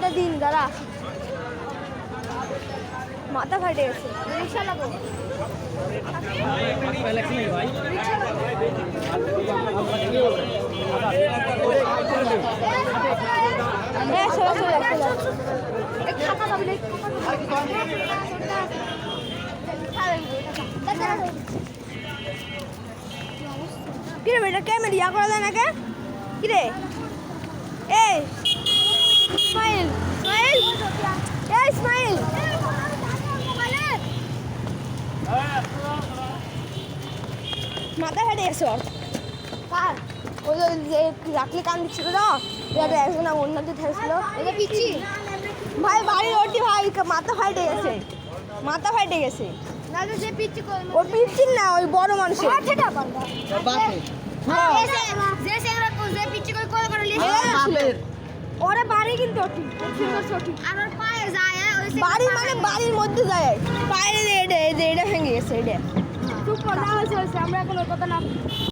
একটা দিন দাঁড়া মাথা ফাটে গেছে রিক্সা লাগো কিরে বেটা ক্যামেরা ইয়া করা যায় না কে কিরে এই স্মাইল স্মাইল এই স্মাইল মাথা ফেটে গেছে ওর কার ওই যে রাখলে কান দিচ্ছিল না এটা একজন অন্যদের ঠেসছিল এটা পিচ্ছি ভাই বাড়ির ওটি ভাই মাথা ফাটে গেছে মাথা ফাটে গেছে না যে পিচ্ছি ওর পিচ্ছি না ওই বড় মানুষের সেটা বান্দা যে সেরা যে পিচ্ছি করে করে লিয়ে ওরা বাড়ি কিন্তু সঠিক আর ওর পায়ে যায় বাড়ি মানে বাড়ির মধ্যে যায় পায়ে এটা ভেঙে গেছে এটা চুপ কর না হয়েছে আমরা এখন ওর কথা না